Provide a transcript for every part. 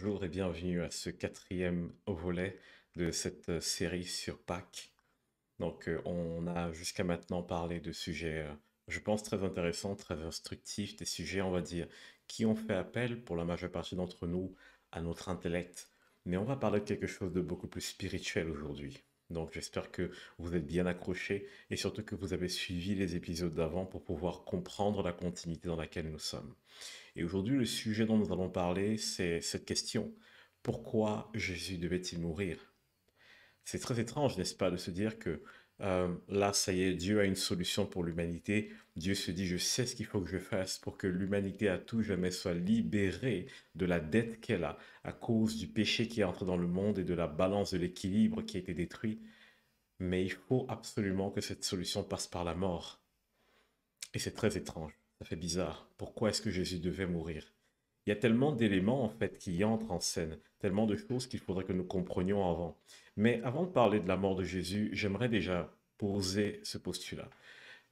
Bonjour et bienvenue à ce quatrième volet de cette série sur Pâques. On a jusqu'à maintenant parlé de sujets, je pense, très intéressants, très instructifs, des sujets, on va dire, qui ont fait appel pour la majeure partie d'entre nous à notre intellect. Mais on va parler de quelque chose de beaucoup plus spirituel aujourd'hui. Donc j'espère que vous êtes bien accrochés et surtout que vous avez suivi les épisodes d'avant pour pouvoir comprendre la continuité dans laquelle nous sommes. Et aujourd'hui, le sujet dont nous allons parler, c'est cette question. Pourquoi Jésus devait-il mourir? C'est très étrange, n'est-ce pas, de se dire que là, ça y est, Dieu a une solution pour l'humanité. Dieu se dit, je sais ce qu'il faut que je fasse pour que l'humanité à tout jamais soit libérée de la dette qu'elle a à cause du péché qui est entré dans le monde et de la balance de l'équilibre qui a été détruit. Mais il faut absolument que cette solution passe par la mort. Et c'est très étrange, ça fait bizarre. Pourquoi est-ce que Jésus devait mourir? Il y a tellement d'éléments en fait qui entrent en scène, tellement de choses qu'il faudrait que nous comprenions avant. Mais avant de parler de la mort de Jésus, j'aimerais déjà poser ce postulat.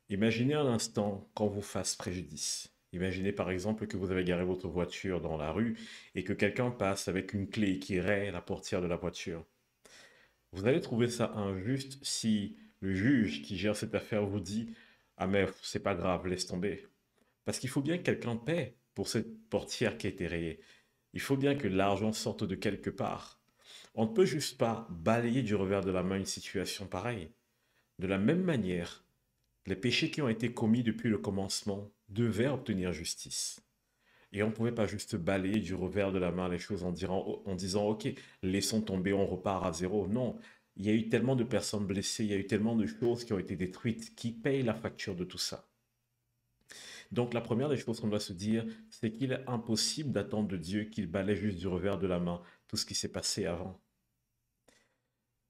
Imaginez un instant qu'on vous fasse préjudice. Imaginez par exemple que vous avez garé votre voiture dans la rue et que quelqu'un passe avec une clé qui raye la portière de la voiture. Vous allez trouver ça injuste si le juge qui gère cette affaire vous dit: ah mais c'est pas grave, laisse tomber. Parce qu'il faut bien que quelqu'un paie pour cette portière qui a été rayée. Il faut bien que l'argent sorte de quelque part. On ne peut juste pas balayer du revers de la main une situation pareille. De la même manière, les péchés qui ont été commis depuis le commencement devaient obtenir justice. Et on ne pouvait pas juste balayer du revers de la main les choses en disant, OK, laissons tomber, on repart à zéro. Non, il y a eu tellement de personnes blessées, il y a eu tellement de choses qui ont été détruites. Qui paye la facture de tout ça? Donc la première des choses qu'on doit se dire, c'est qu'il est impossible d'attendre de Dieu qu'il balaie juste du revers de la main tout ce qui s'est passé avant.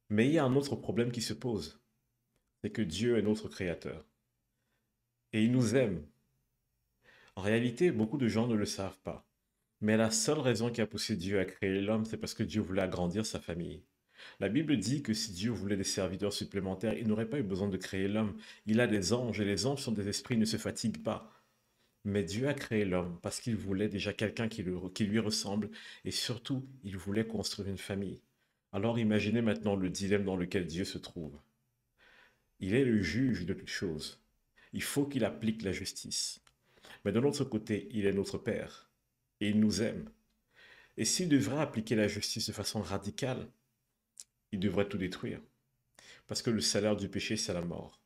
Mais il y a un autre problème qui se pose, c'est que Dieu est notre créateur. Et il nous aime. En réalité, beaucoup de gens ne le savent pas. Mais la seule raison qui a poussé Dieu à créer l'homme, c'est parce que Dieu voulait agrandir sa famille. La Bible dit que si Dieu voulait des serviteurs supplémentaires, il n'aurait pas eu besoin de créer l'homme. Il a des anges et les anges sont des esprits, ils ne se fatiguent pas. Mais Dieu a créé l'homme parce qu'il voulait déjà quelqu'un qui lui ressemble et surtout, il voulait construire une famille. Alors imaginez maintenant le dilemme dans lequel Dieu se trouve. Il est le juge de toutes choses. Il faut qu'il applique la justice. Mais de l'autre côté, il est notre Père et il nous aime. Et s'il devrait appliquer la justice de façon radicale, il devrait tout détruire. Parce que le salaire du péché, c'est la mort.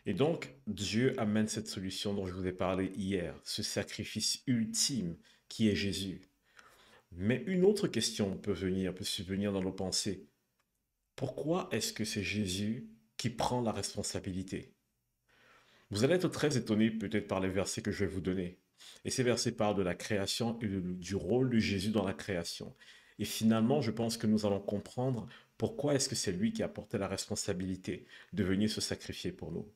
Et donc, Dieu amène cette solution dont je vous ai parlé hier, ce sacrifice ultime qui est Jésus. Mais une autre question peut subvenir dans nos pensées. Pourquoi est-ce que c'est Jésus qui prend la responsabilité? Vous allez être très étonné peut-être par les versets que je vais vous donner. Et ces versets parlent de la création et du rôle de Jésus dans la création. Et finalement, je pense que nous allons comprendre pourquoi est-ce que c'est lui qui a porté la responsabilité de venir se sacrifier pour nous.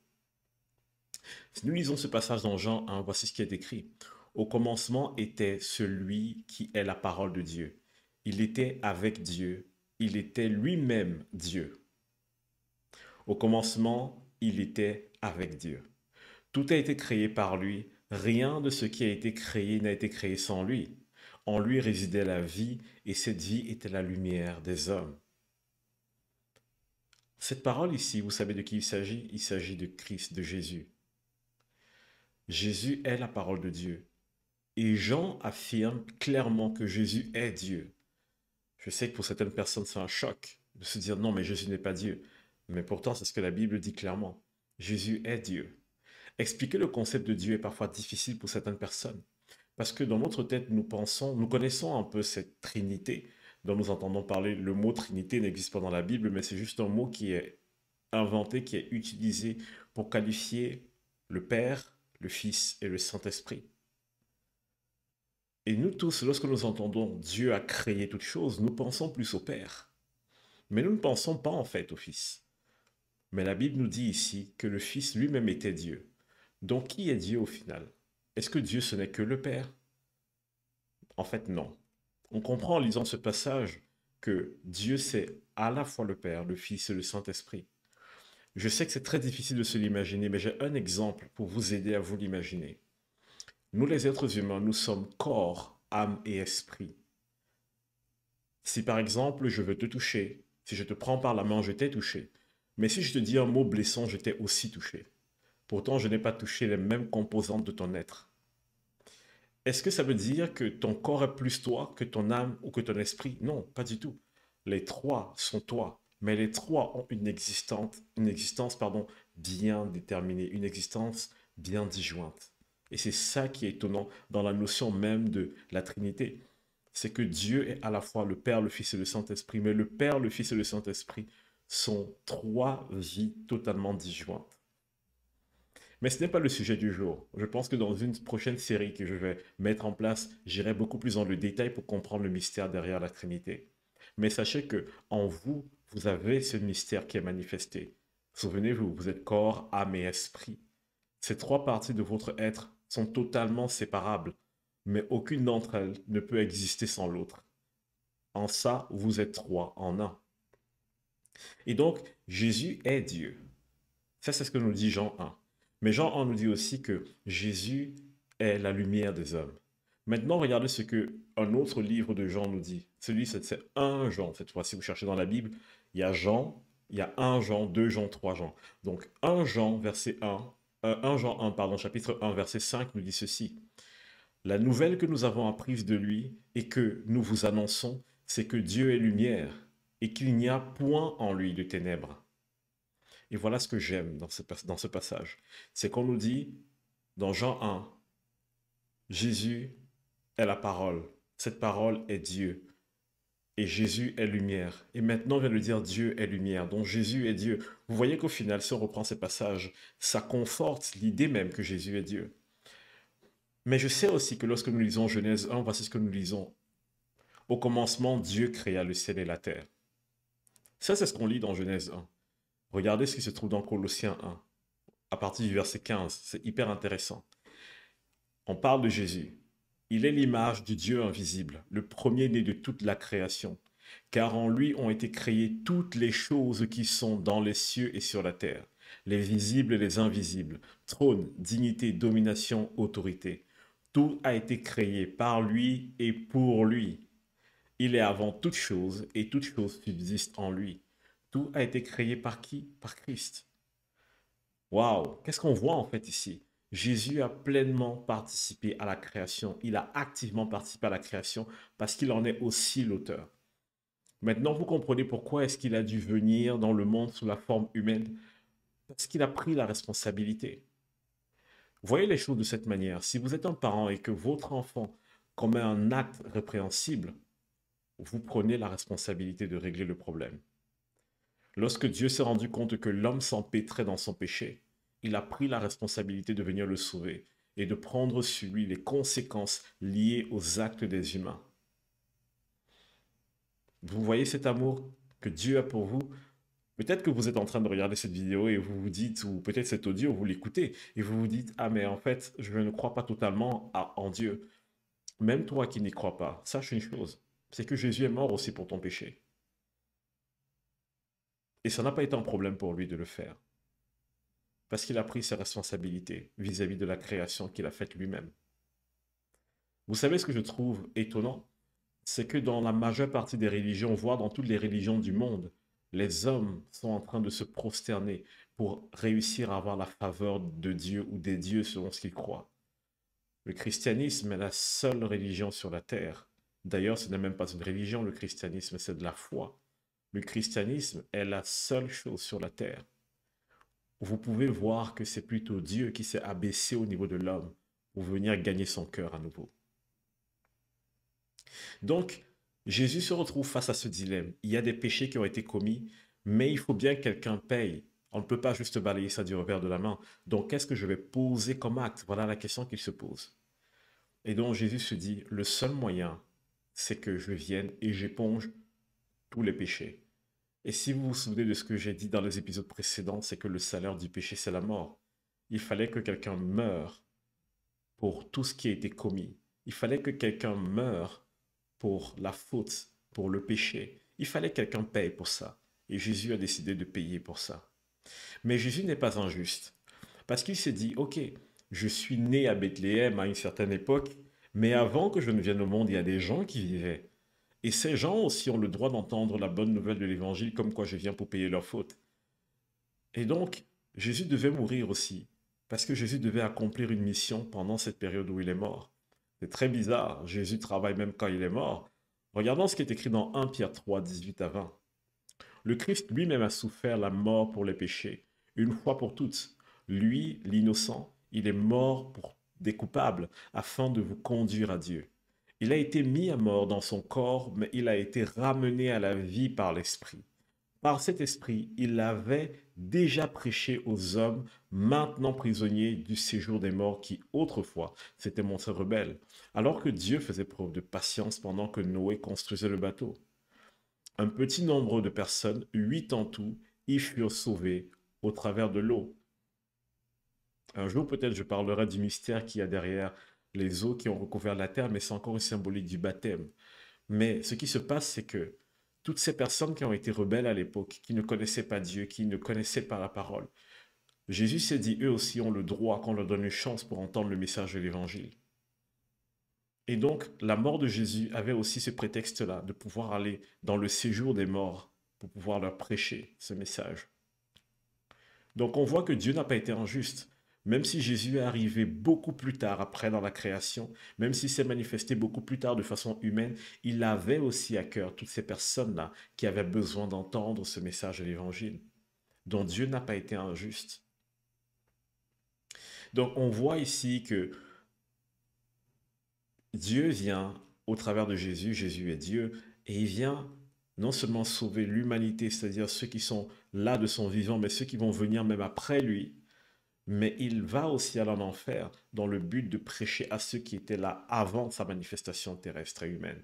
Si nous lisons ce passage dans Jean 1, voici ce qui est écrit. Au commencement était celui qui est la parole de Dieu. Il était avec Dieu. Il était lui-même Dieu. Au commencement, il était avec Dieu. Tout a été créé par lui. Rien de ce qui a été créé n'a été créé sans lui. En lui résidait la vie et cette vie était la lumière des hommes. Cette parole ici, vous savez de qui il s'agit? Il s'agit de Christ, de Jésus. Jésus est la parole de Dieu. Et Jean affirme clairement que Jésus est Dieu. Je sais que pour certaines personnes, c'est un choc de se dire non, mais Jésus n'est pas Dieu. Mais pourtant, c'est ce que la Bible dit clairement. Jésus est Dieu. Expliquer le concept de Dieu est parfois difficile pour certaines personnes. Parce que dans notre tête, nous connaissons un peu cette Trinité dont nous entendons parler. Le mot Trinité n'existe pas dans la Bible, mais c'est juste un mot qui est inventé, qui est utilisé pour qualifier le Père, le Fils et le Saint-Esprit. Et nous tous, lorsque nous entendons Dieu a créé toutes choses, nous pensons plus au Père. Mais nous ne pensons pas en fait au Fils. Mais la Bible nous dit ici que le Fils lui-même était Dieu. Donc qui est Dieu au final? Est-ce que Dieu ce n'est que le Père? En fait non. On comprend en lisant ce passage que Dieu c'est à la fois le Père, le Fils et le Saint-Esprit. Je sais que c'est très difficile de se l'imaginer, mais j'ai un exemple pour vous aider à vous l'imaginer. Nous les êtres humains, nous sommes corps, âme et esprit. Si par exemple je veux te toucher, si je te prends par la main, je t'ai touché. Mais si je te dis un mot blessant, je t'ai aussi touché. Pourtant, je n'ai pas touché les mêmes composantes de ton être. Est-ce que ça veut dire que ton corps est plus toi que ton âme ou que ton esprit? Non, pas du tout. Les trois sont toi, mais les trois ont une existence, pardon, bien déterminée, une existence bien disjointe. Et c'est ça qui est étonnant dans la notion même de la Trinité. C'est que Dieu est à la fois le Père, le Fils et le Saint-Esprit, mais le Père, le Fils et le Saint-Esprit sont trois vies totalement disjointes. Mais ce n'est pas le sujet du jour. Je pense que dans une prochaine série que je vais mettre en place, j'irai beaucoup plus dans le détail pour comprendre le mystère derrière la Trinité. Mais sachez que en vous, vous avez ce mystère qui est manifesté. Souvenez-vous, vous êtes corps, âme et esprit. Ces trois parties de votre être sont totalement séparables, mais aucune d'entre elles ne peut exister sans l'autre. En ça, vous êtes trois en un. Et donc, Jésus est Dieu. Ça, c'est ce que nous dit Jean 1. Mais Jean 1 nous dit aussi que Jésus est la lumière des hommes. Maintenant, regardez ce que un autre livre de Jean nous dit. Celui, c'est 1 Jean. Cette fois, si vous cherchez dans la Bible, il y a Jean, il y a 1 Jean, 2 Jean, 3 Jean. Donc, 1 Jean, verset 1, 1 Jean 1, pardon, chapitre 1, verset 5 nous dit ceci. La nouvelle que nous avons apprise de lui et que nous vous annonçons, c'est que Dieu est lumière et qu'il n'y a point en lui de ténèbres. Et voilà ce que j'aime dans ce passage. C'est qu'on nous dit, dans Jean 1, Jésus est la parole. Cette parole est Dieu. Et Jésus est lumière. Et maintenant, on vient de dire Dieu est lumière. Donc Jésus est Dieu. Vous voyez qu'au final, si on reprend ces passages, ça conforte l'idée même que Jésus est Dieu. Mais je sais aussi que lorsque nous lisons Genèse 1, voici ce que nous lisons. Au commencement, Dieu créa le ciel et la terre. Ça, c'est ce qu'on lit dans Genèse 1. Regardez ce qui se trouve dans Colossiens 1, à partir du verset 15. C'est hyper intéressant. On parle de Jésus. Il est l'image du Dieu invisible, le premier-né de toute la création, car en lui ont été créées toutes les choses qui sont dans les cieux et sur la terre, les visibles et les invisibles, trône, dignité, domination, autorité. Tout a été créé par lui et pour lui. Il est avant toute chose et toute chose subsiste en lui. Tout a été créé par qui? Par Christ. Waouh, qu'est-ce qu'on voit en fait ici? Jésus a pleinement participé à la création. Il a activement participé à la création parce qu'il en est aussi l'auteur. Maintenant, vous comprenez pourquoi est-ce qu'il a dû venir dans le monde sous la forme humaine? Parce qu'il a pris la responsabilité. Voyez les choses de cette manière. Si vous êtes un parent et que votre enfant commet un acte répréhensible, vous prenez la responsabilité de régler le problème. Lorsque Dieu s'est rendu compte que l'homme s'empêtrait dans son péché, il a pris la responsabilité de venir le sauver et de prendre sur lui les conséquences liées aux actes des humains. Vous voyez cet amour que Dieu a pour vous? Peut-être que vous êtes en train de regarder cette vidéo et vous vous dites, ou peut-être cet audio, vous l'écoutez, et vous vous dites, ah mais en fait, je ne crois pas totalement en Dieu. Même toi qui n'y crois pas, sache une chose, c'est que Jésus est mort aussi pour ton péché. Et ça n'a pas été un problème pour lui de le faire. Parce qu'il a pris ses responsabilités vis-à-vis de la création qu'il a faite lui-même. Vous savez ce que je trouve étonnant? C'est que dans la majeure partie des religions, voire dans toutes les religions du monde, les hommes sont en train de se prosterner pour réussir à avoir la faveur de Dieu ou des dieux selon ce qu'ils croient. Le christianisme est la seule religion sur la terre. D'ailleurs, ce n'est même pas une religion, le christianisme, c'est de la foi. Le christianisme est la seule chose sur la terre. Vous pouvez voir que c'est plutôt Dieu qui s'est abaissé au niveau de l'homme pour venir gagner son cœur à nouveau. Donc, Jésus se retrouve face à ce dilemme. Il y a des péchés qui ont été commis, mais il faut bien que quelqu'un paye. On ne peut pas juste balayer ça du revers de la main. Donc, qu'est-ce que je vais poser comme acte? Voilà la question qu'il se pose. Et donc, Jésus se dit, le seul moyen, c'est que je vienne et j'éponge tous les péchés. Et si vous vous souvenez de ce que j'ai dit dans les épisodes précédents, c'est que le salaire du péché, c'est la mort. Il fallait que quelqu'un meure pour tout ce qui a été commis. Il fallait que quelqu'un meure pour la faute, pour le péché. Il fallait que quelqu'un paye pour ça. Et Jésus a décidé de payer pour ça. Mais Jésus n'est pas injuste. Parce qu'il s'est dit, ok, je suis né à Bethléem à une certaine époque, mais avant que je ne vienne au monde, il y a des gens qui vivaient. Et ces gens aussi ont le droit d'entendre la bonne nouvelle de l'évangile comme quoi je viens pour payer leurs fautes. Et donc, Jésus devait mourir aussi, parce que Jésus devait accomplir une mission pendant cette période où il est mort. C'est très bizarre, Jésus travaille même quand il est mort. Regardons ce qui est écrit dans 1 Pierre 3, 18 à 20. Le Christ lui-même a souffert la mort pour les péchés, une fois pour toutes. Lui, l'innocent, il est mort pour des coupables, afin de vous conduire à Dieu. Il a été mis à mort dans son corps, mais il a été ramené à la vie par l'Esprit. Par cet esprit, il avait déjà prêché aux hommes, maintenant prisonniers du séjour des morts qui, autrefois, s'étaient montrés rebelles, alors que Dieu faisait preuve de patience pendant que Noé construisait le bateau. Un petit nombre de personnes, 8 en tout, y furent sauvées au travers de l'eau. Un jour, peut-être, je parlerai du mystère qu'il y a derrière les eaux qui ont recouvert la terre, mais c'est encore une symbolique du baptême. Mais ce qui se passe, c'est que toutes ces personnes qui ont été rebelles à l'époque, qui ne connaissaient pas Dieu, qui ne connaissaient pas la parole, Jésus s'est dit, eux aussi ont le droit qu'on leur donne une chance pour entendre le message de l'Évangile. Et donc, la mort de Jésus avait aussi ce prétexte-là, de pouvoir aller dans le séjour des morts pour pouvoir leur prêcher ce message. Donc, on voit que Dieu n'a pas été injuste. Même si Jésus est arrivé beaucoup plus tard après dans la création, même s'il s'est manifesté beaucoup plus tard de façon humaine, il avait aussi à cœur toutes ces personnes-là qui avaient besoin d'entendre ce message de l'Évangile, dont Dieu n'a pas été injuste. Donc, on voit ici que Dieu vient au travers de Jésus, Jésus est Dieu, et il vient non seulement sauver l'humanité, c'est-à-dire ceux qui sont là de son vivant, mais ceux qui vont venir même après lui, mais il va aussi aller en enfer dans le but de prêcher à ceux qui étaient là avant sa manifestation terrestre et humaine.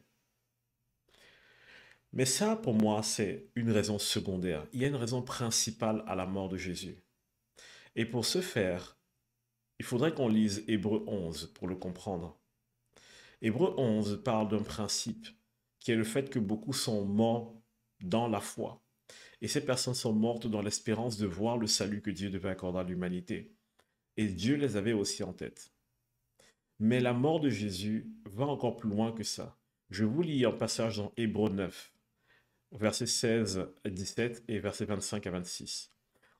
Mais ça, pour moi, c'est une raison secondaire. Il y a une raison principale à la mort de Jésus. Et pour ce faire, il faudrait qu'on lise Hébreu 11 pour le comprendre. Hébreu 11 parle d'un principe qui est le fait que beaucoup sont morts dans la foi. Et ces personnes sont mortes dans l'espérance de voir le salut que Dieu devait accorder à l'humanité. Et Dieu les avait aussi en tête. Mais la mort de Jésus va encore plus loin que ça. Je vous lis un passage dans Hébreux 9, versets 16 à 17 et versets 25 à 26.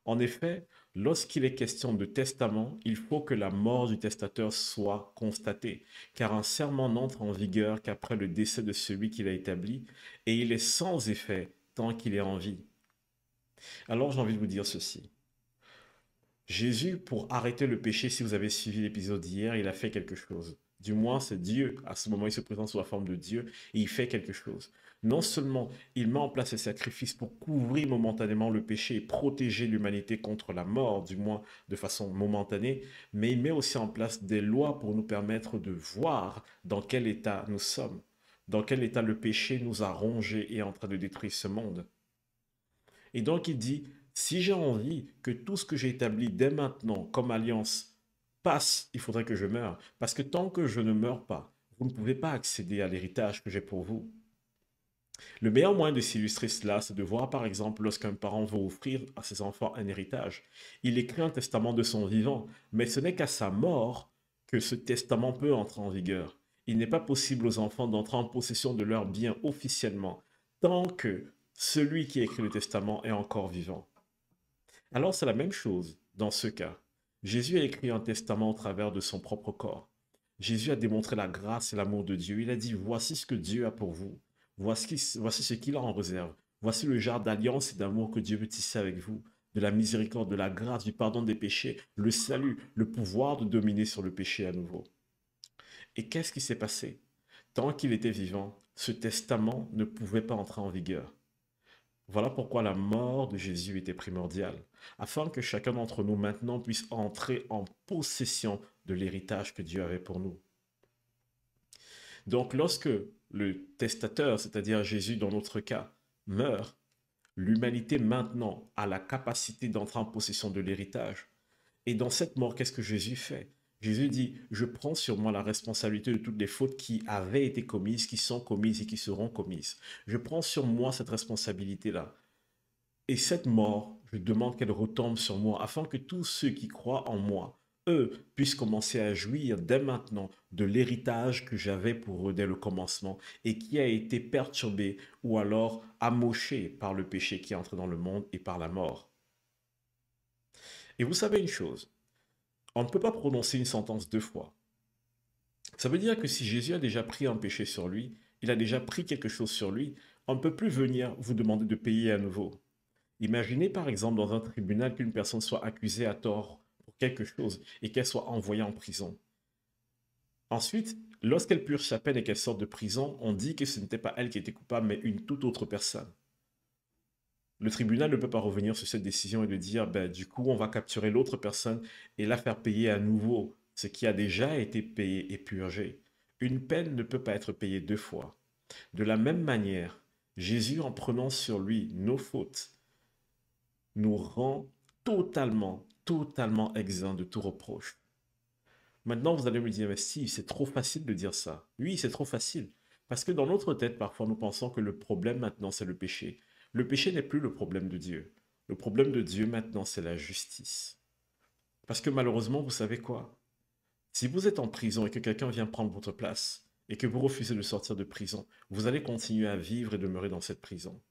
En effet, lorsqu'il est question de testament, il faut que la mort du testateur soit constatée, car un serment n'entre en vigueur qu'après le décès de celui qui l'a établi, et il est sans effet tant qu'il est en vie. Alors j'ai envie de vous dire ceci. Jésus, pour arrêter le péché, si vous avez suivi l'épisode d'hier, il a fait quelque chose. Du moins, c'est Dieu. À ce moment, il se présente sous la forme de Dieu et il fait quelque chose. Non seulement il met en place ce sacrifice pour couvrir momentanément le péché et protéger l'humanité contre la mort, du moins de façon momentanée, mais il met aussi en place des lois pour nous permettre de voir dans quel état nous sommes, dans quel état le péché nous a rongés et est en train de détruire ce monde. Et donc il dit, si j'ai envie que tout ce que j'ai établi dès maintenant comme alliance passe, il faudrait que je meure. Parce que tant que je ne meurs pas, vous ne pouvez pas accéder à l'héritage que j'ai pour vous. Le meilleur moyen de s'illustrer cela, c'est de voir par exemple lorsqu'un parent veut offrir à ses enfants un héritage. Il écrit un testament de son vivant, mais ce n'est qu'à sa mort que ce testament peut entrer en vigueur. Il n'est pas possible aux enfants d'entrer en possession de leurs biens officiellement tant que celui qui a écrit le testament est encore vivant. Alors c'est la même chose dans ce cas. Jésus a écrit un testament au travers de son propre corps. Jésus a démontré la grâce et l'amour de Dieu. Il a dit, voici ce que Dieu a pour vous. Voici ce qu'il a en réserve. Voici le genre d'alliance et d'amour que Dieu veut tisser avec vous. De la miséricorde, de la grâce, du pardon des péchés, le salut, le pouvoir de dominer sur le péché à nouveau. Et qu'est-ce qui s'est passé? Tant qu'il était vivant, ce testament ne pouvait pas entrer en vigueur. Voilà pourquoi la mort de Jésus était primordiale, afin que chacun d'entre nous maintenant puisse entrer en possession de l'héritage que Dieu avait pour nous. Donc lorsque le testateur, c'est-à-dire Jésus dans notre cas, meurt, l'humanité maintenant a la capacité d'entrer en possession de l'héritage. Et dans cette mort, qu'est-ce que Jésus fait? Jésus dit, je prends sur moi la responsabilité de toutes les fautes qui avaient été commises, qui sont commises et qui seront commises. Je prends sur moi cette responsabilité-là. Et cette mort, je demande qu'elle retombe sur moi, afin que tous ceux qui croient en moi eux puissent commencer à jouir dès maintenant de l'héritage que j'avais pour eux dès le commencement et qui a été perturbé ou alors amoché par le péché qui est entré dans le monde et par la mort. Et vous savez une chose, on ne peut pas prononcer une sentence deux fois. Ça veut dire que si Jésus a déjà pris un péché sur lui, il a déjà pris quelque chose sur lui, on ne peut plus venir vous demander de payer à nouveau. Imaginez par exemple dans un tribunal qu'une personne soit accusée à tort pour quelque chose et qu'elle soit envoyée en prison. Ensuite, lorsqu'elle purge sa peine et qu'elle sort de prison, on dit que ce n'était pas elle qui était coupable, mais une toute autre personne. Le tribunal ne peut pas revenir sur cette décision et de dire, ben, du coup, on va capturer l'autre personne et la faire payer à nouveau ce qui a déjà été payé et purgé. Une peine ne peut pas être payée deux fois. De la même manière, Jésus, en prenant sur lui nos fautes, nous rend totalement exempts de tout reproche. Maintenant, vous allez me dire, mais si, c'est trop facile de dire ça. Oui, c'est trop facile. Parce que dans notre tête, parfois, nous pensons que le problème maintenant, c'est le péché. Le péché n'est plus le problème de Dieu. Le problème de Dieu maintenant, c'est la justice. Parce que malheureusement, vous savez quoi? Si vous êtes en prison et que quelqu'un vient prendre votre place et que vous refusez de sortir de prison, vous allez continuer à vivre et demeurer dans cette prison.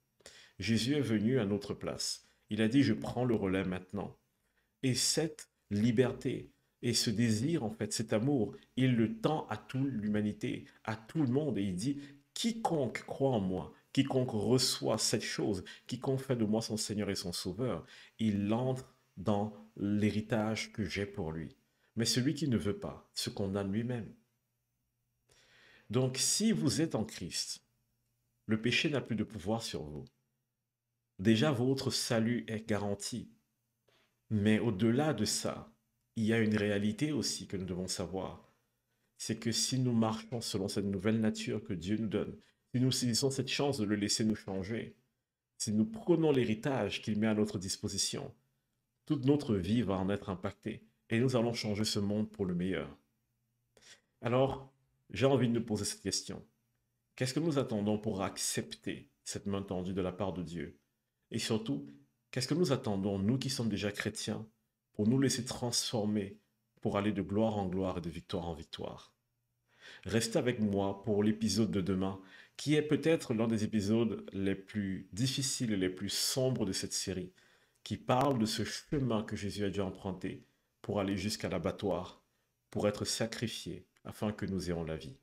Jésus est venu à notre place. Il a dit, je prends le relais maintenant. Et cette liberté et ce désir, en fait, cet amour, il le tend à toute l'humanité, à tout le monde. Et il dit, quiconque croit en moi, quiconque reçoit cette chose, quiconque fait de moi son Seigneur et son Sauveur, il entre dans l'héritage que j'ai pour lui. Mais celui qui ne veut pas se condamne lui-même. Donc, si vous êtes en Christ, le péché n'a plus de pouvoir sur vous. Déjà, votre salut est garanti. Mais au-delà de ça, il y a une réalité aussi que nous devons savoir. C'est que si nous marchons selon cette nouvelle nature que Dieu nous donne, si nous saisissons cette chance de le laisser nous changer, si nous prenons l'héritage qu'il met à notre disposition, toute notre vie va en être impactée et nous allons changer ce monde pour le meilleur. Alors, j'ai envie de nous poser cette question. Qu'est-ce que nous attendons pour accepter cette main tendue de la part de Dieu? Et surtout, qu'est-ce que nous attendons, nous qui sommes déjà chrétiens, pour nous laisser transformer, pour aller de gloire en gloire et de victoire en victoire? Restez avec moi pour l'épisode de demain, qui est peut-être l'un des épisodes les plus difficiles et les plus sombres de cette série, qui parle de ce chemin que Jésus a dû emprunter pour aller jusqu'à l'abattoir, pour être sacrifié afin que nous ayons la vie.